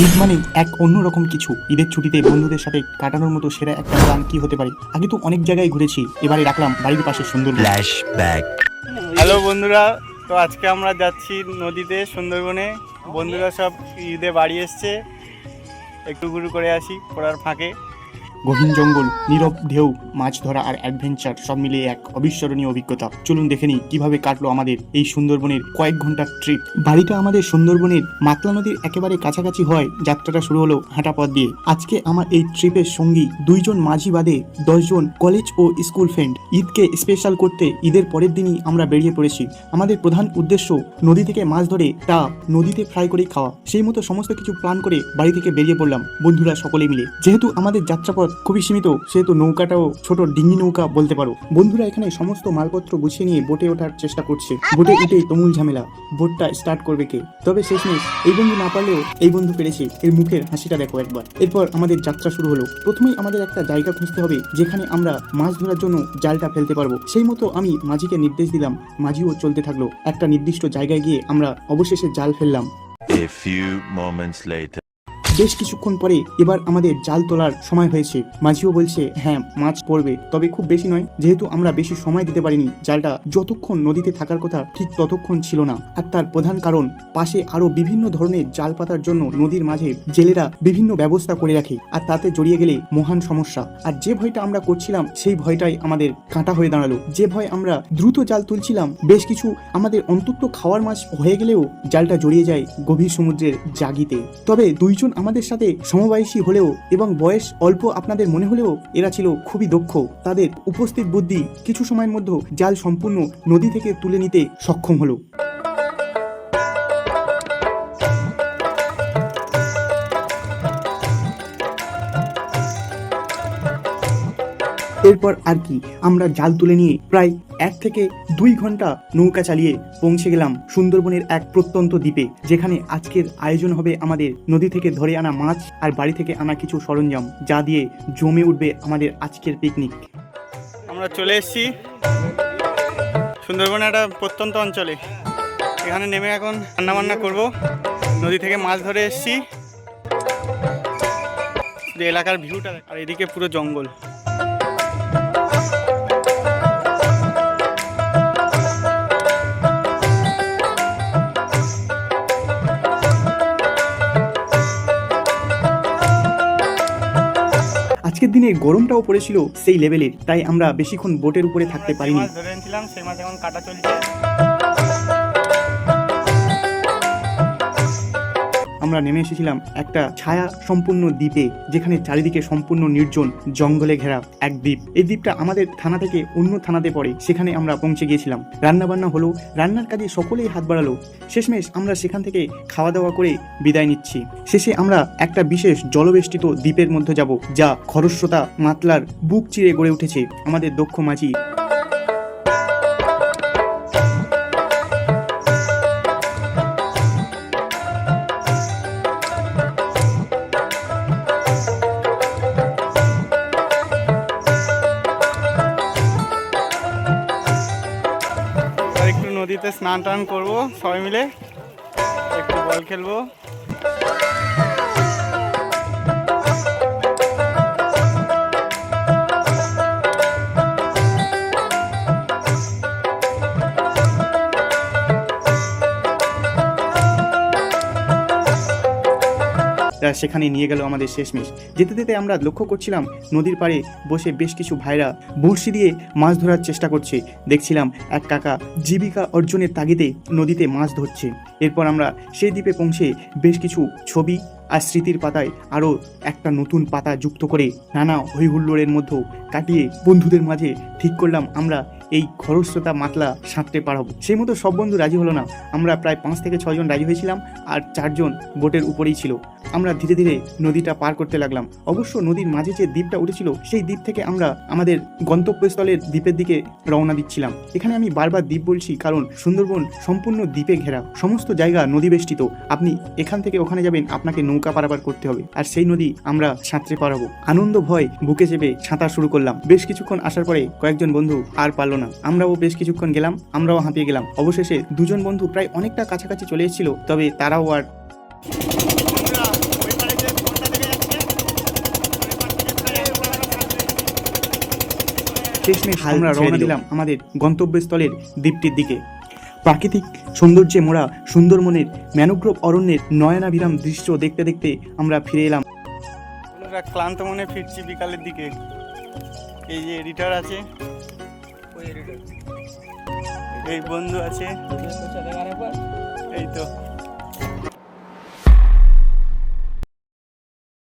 ঈদ মানে এক অন্যরকম কিছু। ঈদের ছুটিতে বন্ধুদের সাথে কাটানোর মতো সেরা একটা প্ল্যান কি হতে পারে? আগে তো অনেক জায়গায় ঘুরেছি, এবারে রাখলাম বাড়ির পাশে সুন্দরবন। ফ্ল্যাশব্যাক। হ্যালো বন্ধুরা, তো আজকে আমরা যাচ্ছি নদীতে সুন্দরবনে। বন্ধুরা সব ঈদে বাড়ি এসছে, একটু ঘুরু করে আসি পড়ার ফাঁকে। গহীন জঙ্গল, নীরব ঢেউ, মাছ ধরা আর অ্যাডভেঞ্চার সব মিলিয়ে এক অবিস্মরণীয় অভিজ্ঞতা। চলুন দেখে নিই কিভাবে কাটলো আমাদের এই সুন্দরবনের কয়েক ঘন্টার ট্রিপ। বাড়িটা আমাদের সুন্দরবনের মাতলা নদীর একেবারে কাছাকাছি হয় যাত্রাটা শুরু হলো হাঁটা পথ দিয়ে। আজকে আমার এই ট্রিপের সঙ্গী 2 জন মাঝি বাদে 10 জন কলেজ ও স্কুল ফ্রেন্ড। ঈদকে স্পেশাল করতে ঈদের পরের দিনই আমরা বেরিয়ে পড়েছি। আমাদের প্রধান উদ্দেশ্য নদী থেকে মাছ ধরে তা নদীতে ফ্রাই করে খাওয়া। সেই মতো সমস্ত কিছু প্ল্যান করে বাড়ি থেকে বেরিয়ে পড়লাম বন্ধুরা সকলে মিলে। যেহেতু আমাদের যাত্রাপথ খুবই সীমিত, সেহেতু নৌকাটাও ছোট ডিঙ্গি নৌকা বলতে পারো। বন্ধুরা এখানে সমস্ত মালপত্র গুছিয়ে নিয়ে বোটে ওঠার চেষ্টা করছে। বোটে উঠেই তুমুল ঝামেলা, বোটটা স্টার্ট করবে কে? তবে শেষমেশ এই বন্ধু না পারলেও এই বন্ধু পেরেছে। এর মুখের হাসিটা দেখো একবার। এরপর আমাদের যাত্রা শুরু হলো। প্রথমেই আমাদের একটা জায়গা খুঁজতে হবে যেখানে আমরা মাছ ধরার জন্য জালটা ফেলতে পারবো। সেই মতো আমি মাঝিকে নির্দেশ দিলাম, মাঝিও চলতে থাকলো। একটা নির্দিষ্ট জায়গায় গিয়ে আমরা অবশেষে জাল ফেললাম। A few moments later. বেশ কিছুক্ষণ পরে এবার আমাদের জাল তোলার সময় হয়েছে। মাঝিও বলছে হ্যাঁ মাছ পড়বে, তবে খুব বেশি নয়। যেহেতু আমরা বেশি সময় দিতে পারিনি, জালটা যতক্ষণ নদীতে থাকার কথা ঠিক ততক্ষণ ছিল না। আর তার প্রধান কারণ, পাশে আরো বিভিন্ন ধরনের জাল পাতার জন্য নদীর মাঝে জেলেরা বিভিন্ন ব্যবস্থা করে রাখে, আর তাতে জড়িয়ে গেলে মহান সমস্যা। আর যে ভয়টা আমরা করছিলাম সেই ভয়টাই আমাদের কাঁটা হয়ে দাঁড়ালো। যে ভয় আমরা দ্রুত জাল তুলছিলাম, বেশ কিছু আমাদের অন্তত খাওয়ার মাছ হয়ে গেলেও জালটা জড়িয়ে যায় গভীর সমুদ্রের জাগিতে। তবে 2 জন আমাদের সাথে সমবয়সী হলেও এবং বয়স অল্প আপনাদের মনে হলেও এরা ছিল খুবই দক্ষ। তাদের উপস্থিত বুদ্ধি কিছু সময়ের মধ্যে জাল সম্পূর্ণ নদী থেকে তুলে নিতে সক্ষম হলো। এরপর আর কি, আমরা জাল তুলে নিয়ে প্রায় 1 থেকে 2 ঘন্টা নৌকা চালিয়ে পৌঁছে গেলাম সুন্দরবনের এক প্রত্যন্ত দ্বীপে, যেখানে আজকের আয়োজন হবে আমাদের নদী থেকে ধরে আনা মাছ আর বাড়ি থেকে আনা কিছু সরঞ্জাম, যা দিয়ে জমে উঠবে আমাদের আজকের পিকনিক। আমরা চলে এসেছি সুন্দরবনের একটা প্রত্যন্ত অঞ্চলে। এখানে নেমে এখন রান্নাবান্না করব। নদী থেকে মাছ ধরে এসেছি। এলাকার ভিউটা, আর এদিকে পুরো জঙ্গল। আজকের দিনে গরমটাও পড়েছিল সেই লেভেলের, তাই আমরা বেশিক্ষণ বোটের উপরে থাকতে পারিনি। মাছ ধরে এনেছিলাম, সেই মাছ এখন কাটা চলছে। আমরা নেমে এসেছিলাম একটা ছায়া সম্পূর্ণ দ্বীপে, যেখানে চারিদিকে সম্পূর্ণ নির্জন জঙ্গলে ঘেরা এক দ্বীপ। এই দ্বীপটা আমাদের থানা থেকে অন্য থানাতে পড়ে। সেখানে আমরা পৌঁছে গিয়েছিলাম। রান্না বান্না হলো, রান্নার কাজে সকলেই হাত বাড়ালো। শেষমেশ আমরা সেখান থেকে খাওয়া দাওয়া করে বিদায় নিচ্ছি। শেষে আমরা একটা বিশেষ জলবেষ্টিত দ্বীপের মধ্যে যাব, যা খরস্রোতা মাতলার বুক চিরে গড়ে উঠেছে আমাদের দক্ষ মাঝি। একটু নদীতে স্নান টান করবো সবাই মিলে, একটু বল খেলবো। সেখানে নিয়ে গেল আমাদের শেষমেশ। যেতে যেতে আমরা লক্ষ্য করছিলাম নদীর পাড়ে বসে বেশ কিছু ভাইরা বড়শি দিয়ে মাছ ধরার চেষ্টা করছে। দেখছিলাম এক কাকা জীবিকা অর্জনের তাগিদে নদীতে মাছ ধরছে। এরপর আমরা সেই দ্বীপে পৌঁছে বেশ কিছু ছবি আর স্মৃতির পাতায় আরও একটা নতুন পাতা যুক্ত করে নানা হইহুল্লোড়ের মধ্যে কাটিয়ে বন্ধুদের মাঝে ঠিক করলাম আমরা এই খরস্রোতা মাতলা সাঁতরে পার হব। সেই মতো সব বন্ধু রাজি হলো না। আমরা প্রায় 5 থেকে 6 জন রাজি হয়েছিলাম, আর 4 জন বোটের উপরেই ছিল। আমরা ধীরে ধীরে নদীটা পার করতে লাগলাম। অবশ্য নদীর মাঝে যে দ্বীপটা উঠেছিল, সেই দ্বীপ থেকে আমরা আমাদের গন্তব্যস্থলের দ্বীপের দিকে রওনা দিচ্ছিলাম। এখানে আমি বারবার দ্বীপ বলছি, কারণ সুন্দরবন সম্পূর্ণ দ্বীপে ঘেরা, সমস্ত জায়গা নদী বেষ্টিত। আপনি এখান থেকে ওখানে যাবেন, আপনাকে নৌকা পারাপার করতে হবে, আর সেই নদী আমরা সাঁতরে পারাবো। আনন্দ ভয় বুকে চেপে সাঁতার শুরু করলাম। বেশ কিছুক্ষণ আসার পরে কয়েকজন বন্ধু আর পারলো না। আমরাও বেশ কিছুক্ষণ গেলাম, আমরাও হাঁপিয়ে গেলাম। অবশেষে 2 জন বন্ধু প্রায় অনেকটা কাছাকাছি চলে এসেছিল, তবে তারাও আর শেষমেশ আমরা রওনা দিলাম আমাদের গন্তব্যস্থলের দ্বীপটির দিকে। প্রাকৃতিক সৌন্দর্যে মোড়া সুন্দরবনের ম্যানোগ্রোভ অরণ্যের নয়নাভিরাম দৃশ্য দেখতে দেখতে আমরা ফিরে এলাম। বন্ধুরা ক্লান্ত মনে ফিরছি বিকালের দিকে। এই যে এডিটর আছে, এই বন্ধু আছে, এই তো